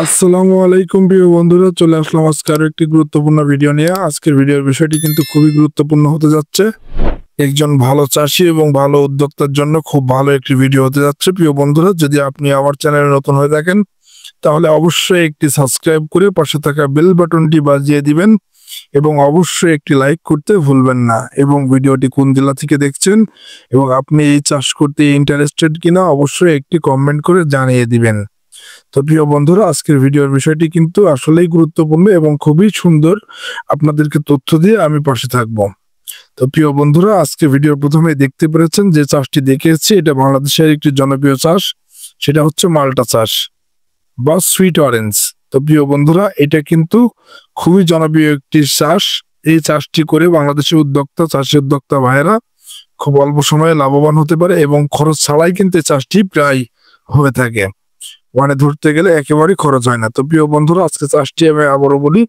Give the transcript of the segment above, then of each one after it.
আসসালামু আলাইকুম প্রিয় বন্ধুরা, চলে আসলাম আজকে আরো একটি গুরুত্বপূর্ণ ভিডিও নিয়ে। আজকের ভিডিওর বিষয়টি কিন্তু খুবই গুরুত্বপূর্ণ হতে যাচ্ছে। একজন ভালো চাষী এবং ভালো উদ্যোক্তার জন্য খুব ভালো একটি ভিডিও হতে যাচ্ছে। প্রিয় বন্ধুরা, যদি আপনি আমার চ্যানেলে নতুন হয়ে থাকেন তাহলে অবশ্যই একটি সাবস্ক্রাইব করে পাশে থাকা বেল বাটনটি বাজিয়ে দিবেন এবং অবশ্যই একটি লাইক করতে ভুলবেন না। এবং ভিডিওটি কোন জেলা থেকে দেখছেন এবং আপনি এই চাষ করতে ইন্টারেস্টেড কিনা অবশ্যই একটি কমেন্ট করে জানিয়ে দিবেন। তো প্রিয় বন্ধুরা, আজকের ভিডিওর বিষয়টি কিন্তু আসলেই গুরুত্বপূর্ণ এবং খুবই সুন্দর। আপনাদেরকে তথ্য দিয়ে আমি পাশে থাকব। তো প্রিয় বন্ধুরা, আজকে ভিডিওর প্রথমে দেখতে পেরেছেন যে চাষটি দেখিয়েছি, এটা বাংলাদেশের একটি জনপ্রিয় চাষ। সেটা হচ্ছে মাল্টা চাষ বা সুইট অরেঞ্জ। তো প্রিয় বন্ধুরা, এটা কিন্তু খুবই জনপ্রিয় একটি চাষ। এই চাষটি করে বাংলাদেশের চাষি উদ্যোক্তা ভাইয়েরা খুব অল্প সময়ে লাভবান হতে পারে এবং খরচ ছাড়াই কিন্তু এই চাষটি প্রায় হয়ে থাকে। মানে ধরতে গেলে একেবারেই খরচ হয় না। তো প্রিয় বন্ধুরা, আজকে চাষটি আমি আবারও বলি,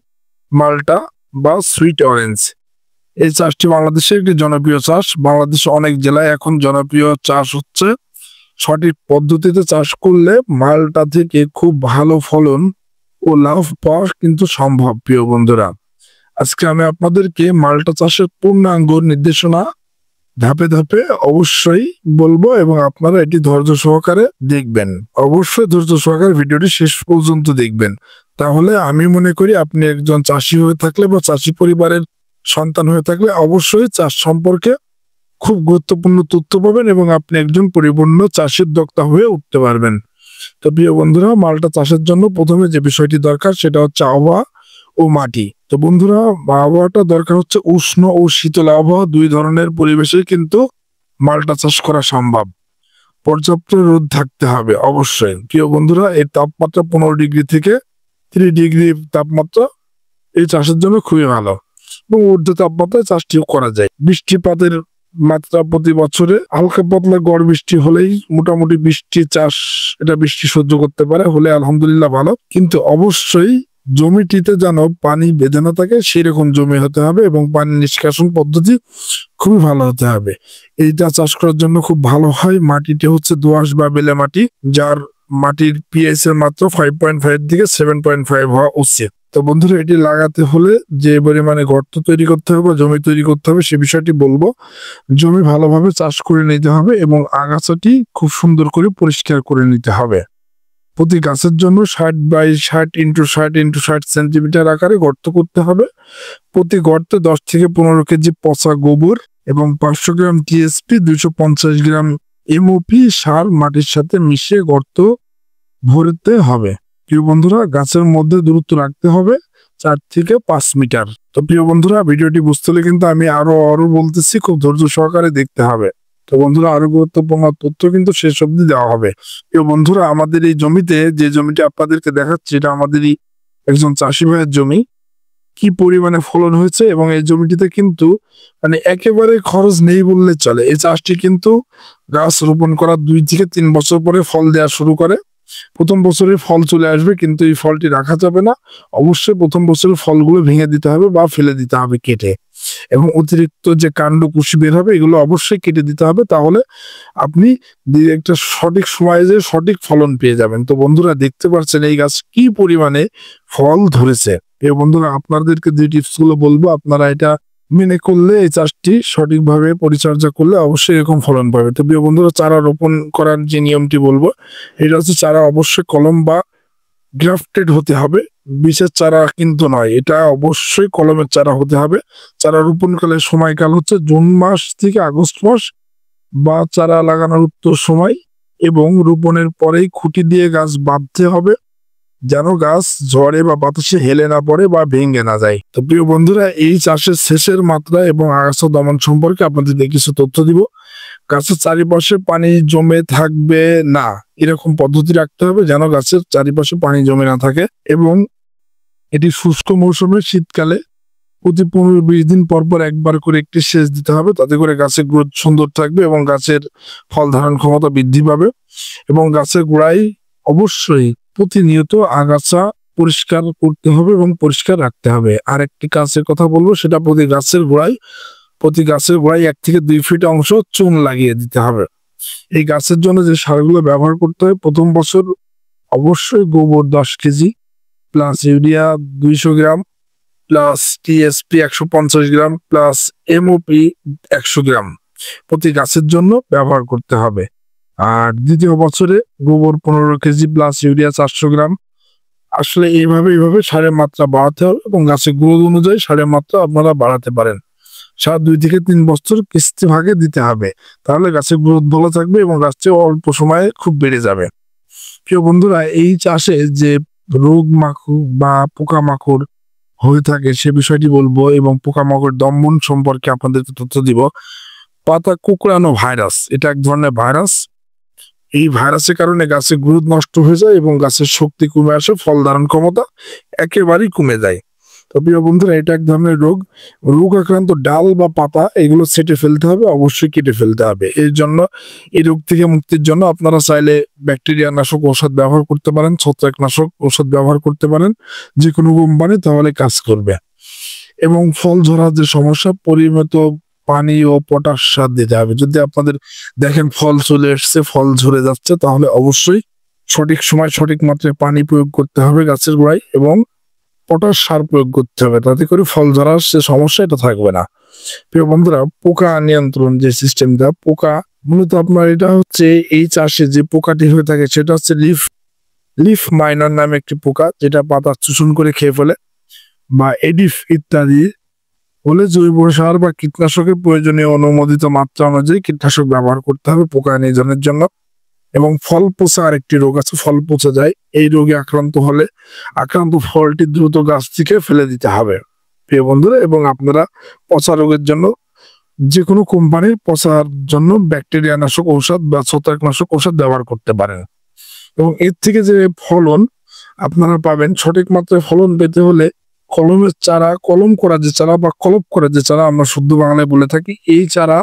মাল্টা বা সুইট অরেঞ্জ। এই চাষটি বাংলাদেশের একটি জনপ্রিয় চাষ। বাংলাদেশে অনেক জেলায় এখন জনপ্রিয় চাষ হচ্ছে। সঠিক পদ্ধতিতে চাষ করলে মাল্টা থেকে খুব ভালো ফলন ও লাভ পাওয়া কিন্তু সম্ভব। প্রিয় বন্ধুরা, আজকে আমি আপনাদেরকে মাল্টা চাষের পূর্ণাঙ্গ নির্দেশনা ধাপে ধাপে অবশ্যই বলবো এবং আপনারা এটি ধৈর্য সহকারে দেখবেন। অবশ্যই ধৈর্য সহকারে ভিডিওটি শেষ পর্যন্ত দেখবেন। তাহলে আমি মনে করি আপনি একজন চাষি হয়ে থাকলে বা চাষি পরিবারের সন্তান হয়ে থাকলে অবশ্যই চাষ সম্পর্কে খুব গুরুত্বপূর্ণ তথ্য পাবেন এবং আপনি একজন পরিপূর্ণ চাষি উদ্যোক্তা হয়ে উঠতে পারবেন। তো প্রিয় বন্ধুরা, মালটা চাষের জন্য প্রথমে যে বিষয়টি দরকার সেটা হচ্ছে আবহাওয়া ও মাটি। তো বন্ধুরা, আবহাওয়াটা দরকার হচ্ছে উষ্ণ ও শীতল আবহাওয়া, দুই ধরনের পরিবেশে কিন্তু মালটা চাষ করা সম্ভব। পর্যাপ্ত রোদ থাকতে হবে অবশ্যই। প্রিয় বন্ধুরা, এর তাপমাত্রা 15 ডিগ্রি থেকে 30 ডিগ্রি তাপমাত্রা এই চাষের জন্য খুবই ভালো এবং ঊর্ধ্ব তাপমাত্রায় চাষটিও করা যায়। বৃষ্টিপাতের মাত্রা প্রতি বছরে হালকা পাতলা গড় বৃষ্টি হলেই মোটামুটি বৃষ্টি সহ্য করতে পারে, হলে আলহামদুলিল্লাহ ভালো। কিন্তু অবশ্যই জমিটিতে যেন পানি বেঁধে না থাকে সেরকম জমি হতে হবে এবং পানি নিষ্কাশন পদ্ধতি খুবই ভালো হতে হবে। এইটা চাষ করার জন্য খুব ভালো হয়। মাটিটি হচ্ছে দোআঁশ বা বেলে মাটি, যার মাটির পিএইচ এর মাত্র 5.5 থেকে 7.5 হওয়া উচিত। তো বন্ধুরা, এটি লাগাতে হলে যে পরিমাণে গর্ত তৈরি করতে হবে, জমি তৈরি করতে হবে, সে বিষয়টি বলবো। জমি ভালোভাবে চাষ করে নিতে হবে এবং আগাছাটি খুব সুন্দর করে পরিষ্কার করে নিতে হবে। প্রতি গাছের জন্য 60x60x60 সেন্টিমিটার আকারে গর্ত করতে হবে। প্রতি গর্তে 10 থেকে 15 কেজি পচা গোবর এবং 500 গ্রাম টিএসপি, 250 গ্রাম এমওপি সার মাটির সাথে মিশিয়ে গর্ত ভরতে হবে। প্রিয় বন্ধুরা, গাছের মধ্যে দূরত্ব রাখতে হবে 4 থেকে 5 মিটার। তো প্রিয় বন্ধুরা, ভিডিওটি বুঝতে হলে কিন্তু আমি আরো বলতেছি, খুব ধৈর্য সহকারে দেখতে হবে। তো বন্ধুরা, আরো গুরুত্বপূর্ণ তথ্য কিন্তু শেষ অবধি দেওয়া হবে। প্রিয় বন্ধুরা, আমাদের এই জমিতে, যে জমিটি আপনাদেরকে দেখাচ্ছি, এটা আমাদেরই একজন চাষি ভাইয়ের জমি। কি পরিমাণে ফলন হয়েছে এবং এই জমিটিতে কিন্তু মানে একেবারে খরচ নেই বললে চলে। এই চাষটি কিন্তু গাছ রোপণ করার 2 থেকে 3 বছর পরে ফল দেওয়া শুরু করে। প্রথম বছরে ফল চলে আসবে, কিন্তু এই ফলটি রাখা যাবে না। অবশ্যই প্রথম বছরের ফলগুলো ভেঙে দিতে হবে বা ফেলে দিতে হবে কেটে, এবং অতিরিক্ত যে কাণ্ড কুশি বের হবে এগুলো অবশ্যই কেটে দিতে হবে। তাহলে আপনি একটা সঠিক সময়ে যে সঠিক ফলন পেয়ে যাবেন। তো বন্ধুরা, দেখতে পাচ্ছেন এই গাছ কি পরিমাণে ফল ধরেছে। এই বন্ধুরা, আপনাদেরকে যে টিপস গুলো বলবো, আপনারা এটা মেনে করলে, এই চাষটি সঠিকভাবে পরিচর্যা করলে অবশ্যই এরকম ফলন পাবে। তো প্রিয় বন্ধুরা, চারা রোপণ করার যে নিয়মটি বলবো, এটা হচ্ছে চারা অবশ্যই কলম বা গ্রাফটেড হতে হবে, বীজের চারা কিন্তু নয়। এটা অবশ্যই কলমের চারা হতে হবে। চারা রোপণকালের সময়কাল হচ্ছে জুন মাস থেকে আগস্ট মাস বা চারা লাগানোর উত্তর সময়, এবং রোপণের পরেই খুঁটি দিয়ে গাছ বাঁধতে হবে যেন গাছ ঝড়ে বা বাতাসে হেলে না পড়ে বা ভেঙে না যায়। তো প্রিয় বন্ধুরা, এই চাষের শেষের মাত্রা এবং আগাছা দমন সম্পর্কে আপনাদের কিছু তথ্য দিব। গাছের চারিপাশে পানি জমে থাকবে না, এরকম পদ্ধতি রাখতে হবে যেন গাছের চারিপাশে পানি জমে না থাকে। এবং এটি শুষ্ক মৌসুমে শীতকালে প্রতি 15-20 দিন পর পর একবার করে একটি সেচ দিতে হবে। তাতে করে গাছের গ্রোথ সুন্দর থাকবে এবং গাছের ফল ধারণ ক্ষমতা বৃদ্ধি পাবে। এবং গাছের গোড়ায় অবশ্যই প্রতিনিয়ত আগাছা পরিষ্কার করতে হবে এবং পরিষ্কার রাখতে হবে। আর একটি কাজের কথা বলবো, সেটা প্রতি গাছের গোড়ায় 1 থেকে 2 ফিট অংশ চুন লাগিয়ে দিতে হবে। এই গাছের জন্য যে সারগুলো ব্যবহার করতে হয়, প্রথম বছর অবশ্যই গোবর 10 কেজি প্লাস ইউরিয়া 200 গ্রাম প্লাস টিএসপি 150 গ্রাম প্লাস এমওপি 100 গ্রাম প্রতি গাছের জন্য ব্যবহার করতে হবে। আর দ্বিতীয় বছরে গোবর 15 কেজি প্লাস ইউরিয়া 400 গ্রাম। আসলে এইভাবে সারের মাত্রা বাড়াতে হবে এবং গাছের গ্রোথ অনুযায়ী সারের মাত্রা আপনারা বাড়াতে পারেন। সার 2 থেকে 3 বছর কিস্তি ভাগে দিতে হবে, তাহলে গাছের গ্রোথ ভালো থাকবে এবং গাছটি অল্প সময়ে খুব বেড়ে যাবে। প্রিয় বন্ধুরা, এই চাষে যে রোগ মাকড় বা পোকামাকড় হয়ে থাকে সে বিষয়টি বলবো এবং পোকামাকড় দমন সম্পর্কে আপনাদেরকে তথ্য দিব। পাতা কুঁকড়ানো ভাইরাস, এটা এক ধরনের ভাইরাস। এই ভাইরাসের কারণে গাছের গ্রোথ নষ্ট হয়ে যায় এবং গাছের শক্তি কমে আসে, ফল ধারণ ক্ষমতা একেবারেই কমে যায়। তো প্রিয় বন্ধুরা, এটা এক ধরনের রোগ আক্রান্ত ডাল বা পাতা এগুলো ছেটে ফেলতে হবে, অবশ্যই কেটে ফেলতে হবে। এর জন্য এই রোগ থেকে মুক্তির জন্য আপনারা চাইলে ব্যাকটেরিয়া নাশক ঔষধ ব্যবহার করতে পারেন, ছত্রাকনাশক ঔষধ ব্যবহার করতে পারেন, যে কোনো কোম্পানি, তাহলে কাজ করবে। এবং ফল ঝরার যে সমস্যা, পরিমিত পানি ও পটাশ সার দিতে হবে। যদি আপনাদের দেখেন ফল চলে এসছে, ফল ঝরে যাচ্ছে, তাহলে অবশ্যই সঠিক সময় সঠিক মাত্রায় পানি প্রয়োগ করতে হবে গাছের গোড়ায় এবং পটাশ সার প্রয়োগ করতে হবে, তাতে করে ফল ঝরার যে সমস্যা এটা থাকবে না। প্রিয় বন্ধুরা, পোকা নিয়ন্ত্রণ যে সিস্টেমটা, পোকা মূলত আপনার এটা হচ্ছে এই চাষে যে পোকাটি হয়ে থাকে সেটা হচ্ছে লিফ মাইনার নামে একটি পোকা, যেটা পাতা শোষণ করে খেয়ে ফেলে, বা এডিফ ইত্যাদি হলে জৈব সার বা কীটনাশকের প্রয়োজনীয় অনুমোদিত মাত্রা অনুযায়ী কীটনাশক ব্যবহার করতে হবে পোকা নিধনের জন্য। এবং ফল পচা আরেকটি রোগ আছে, ফল পচে যায়। এই রোগে আক্রান্ত ফলটি দ্রুত গাছ থেকে ফেলে দিতে হবে প্রিয় বন্ধুরা। এবং আপনারা পচা রোগের জন্য যে কোনো কোম্পানির পচার জন্য ব্যাকটেরিয়া নাশক ঔষধ বা ছত্রাকনাশক ঔষধ ব্যবহার করতে পারেন। এবং এর থেকে যে ফলন আপনারা পাবেন, সঠিক মাত্রায় ফলন পেতে হলে কলমের চারা, কলম করা যে চারা বা কলপ করা যে চারা আমরা শুদ্ধ বাংলায় বলে থাকি, এই চারা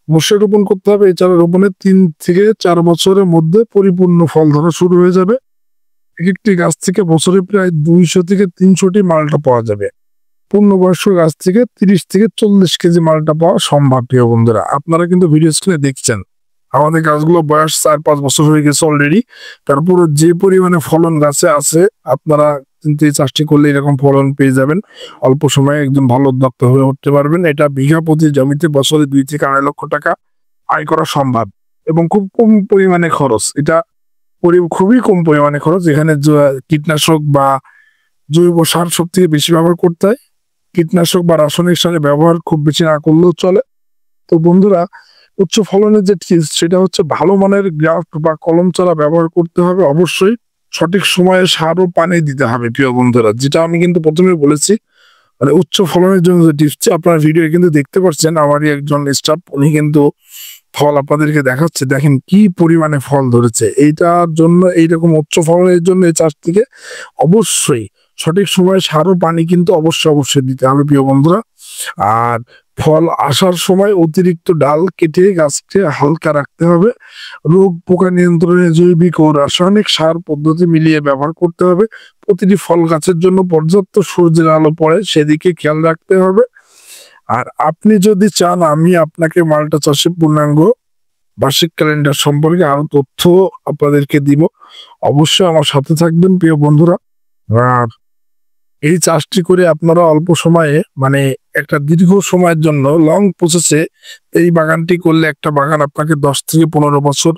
অবশ্যই রোপণ করতে হবে। এই চারা রোপণের 3 থেকে 4 বছরের মধ্যে পরিপূর্ণ ফল ধরা শুরু হয়ে যাবে। একটি গাছ থেকে বছরে প্রায় 200 থেকে 300টি মালটা পাওয়া যাবে। পূর্ণবয়স্ক গাছ থেকে 30 থেকে 40 কেজি মালটা পাওয়া সম্ভব। প্রিয় বন্ধুরা, আপনারা কিন্তু ভিডিও স্ক্রিনে দেখছেন আমাদের গাছগুলো বয়স 4-5 বছর হয়ে গেছে অলরেডি, তারপর যে পরিমাণে ফলন গাছে আছে, আপনারা কিন্তু এই চাষটি করলে এরকম ফলন পেয়ে যাবেন। অল্প সময়ে একদম ভালো উদ্যোক্তা হয়ে উঠতে পারবেন। এটা বিঘা প্রতি জমিতে বছরে 2 থেকে 2.5 লক্ষ টাকা আয় করা সম্ভব এবং খুব কম পরিমাণে খরচ। এটা খুবই কম পরিমাণে খরচ। এখানে কীটনাশক বা জৈব সার সব থেকে বেশি ব্যবহার করতে হয়। কীটনাশক বা রাসায়নিক সারের ব্যবহার খুব বেশি না করলেও চলে। তো বন্ধুরা, উচ্চ ফলনের যে টিপস সেটা হচ্ছে ভালো মানের গ্রাফট বা কলম চারা ব্যবহার করতে হবে। অবশ্যই সঠিক সময়ে সার ও পানি দিতে হবে প্রিয় বন্ধুরা, যেটা আমি কিন্তু প্রথমে বলেছি। মানে উচ্চ ফলনের জন্য যে টিপস আপনার ভিডিও কিন্তু দেখতে পাচ্ছেন, আমারই একজন স্টাফ উনি কিন্তু ফল আপনাদেরকে দেখাচ্ছে, দেখেন কি পরিমাণে ফল ধরেছে। এইটার জন্য, এইরকম উচ্চ ফলনের জন্য এই চাষটিকে অবশ্যই সঠিক সময়ে সার ও পানি কিন্তু অবশ্যই দিতে হবে প্রিয় বন্ধুরা। আর ফল আসার সময় অতিরিক্ত ডাল কেটে গাছকে হালকা রাখতে হবে। রোগ পোকা নিয়ন্ত্রণে জৈবিক ও রাসায়নিক সার পদ্ধতি মিলিয়ে ব্যবহার করতে হবে। প্রতিটি ফল গাছের জন্য পর্যাপ্ত সূর্যের আলো পড়ে সেদিকে খেয়াল রাখতে হবে। আর আপনি যদি চান আমি আপনাকে মালটা চাষের পূর্ণাঙ্গ বার্ষিক ক্যালেন্ডার সম্পর্কে আরো তথ্য আপনাদেরকে দিব, অবশ্যই আমার সাথে থাকবেন প্রিয় বন্ধুরা। আর এই চাষটি করে আপনারা অল্প সময়ে, মানে একটা দীর্ঘ সময়ের জন্য লং প্রসেসে এই বাগানটি করলে একটা বাগান আপনাকে 10 থেকে 15 বছর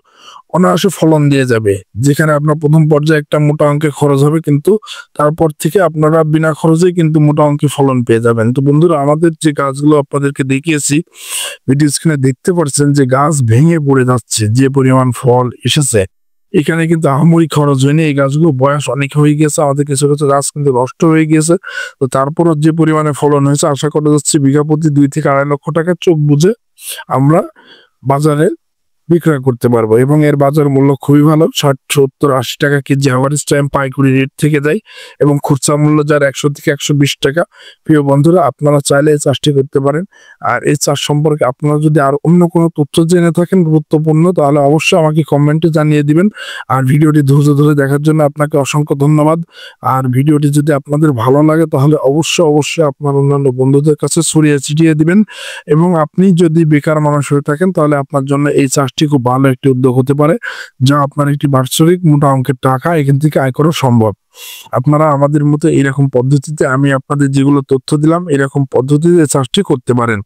অনায়াসে ফলন দিয়ে যাবে। যেখানে আপনার প্রথম পর্যায়ে একটা মোটা অঙ্কের খরচ হবে, কিন্তু তারপর থেকে আপনারা বিনা খরচেই কিন্তু মোটা অঙ্কের ফলন পেয়ে যাবেন। তো বন্ধুরা, আমাদের যে গাছগুলো আপনাদেরকে দেখিয়েছি, ভিডিও স্ক্রিনে দেখতে পাচ্ছেন যে গাছ ভেঙে পড়ে যাচ্ছে, যে পরিমাণ ফল এসেছে এখানে কিন্তু আহামরি খরচ হয়নি। এই গাছগুলো বয়স অনেক হয়ে গেছে, আমাদের কিছু কিছু গাছ কিন্তু নষ্ট হয়ে গিয়েছে। তো তারপরও যে পরিমাণে ফলন হয়েছে, আশা করা যাচ্ছে বিঘা প্রতি 2 থেকে 2.5 লক্ষ টাকা চোখ বুঝে আমরা বাজারে বিক্রয় করতে পারবো। এবং এর বাজার মূল্য খুবই ভালো, 60, 70, 80 টাকা কেজি অ্যাভারেজ টাইম পাইকারি রেট থেকে যায় এবং খুচরা মূল্য যার 100 থেকে 120 টাকা। প্রিয় বন্ধুরা, আপনারা চাইলে এই চাষটি করতে পারেন। আর এই চাষ সম্পর্কে আপনারা যদি আর অন্য কোনো তথ্য জেনে থাকেন গুরুত্বপূর্ণ, তাহলে অবশ্যই আমাকে কমেন্টে জানিয়ে দিবেন। আর ভিডিওটি ধৈর্য ধরে দেখার জন্য আপনাকে অসংখ্য ধন্যবাদ। আর ভিডিওটি যদি আপনাদের ভালো লাগে তাহলে অবশ্যই আপনার অন্যান্য বন্ধুদের কাছে ছড়িয়ে ছিটিয়ে দিবেন। এবং আপনি যদি বেকার মানুষ হয়ে থাকেন তাহলে আপনার জন্য এই চাষ চাষটি খুব ভালো একটি উদ্যোগ হতে পারে, যা আপনার একটি বাৎসরিক মোটা অঙ্কের টাকা এখান থেকে আয় করা সম্ভব। আপনারা আমাদের মতো এরকম পদ্ধতিতে, আমি আপনাদের যেগুলো তথ্য দিলাম এরকম পদ্ধতিতে চাষটি করতে পারেন।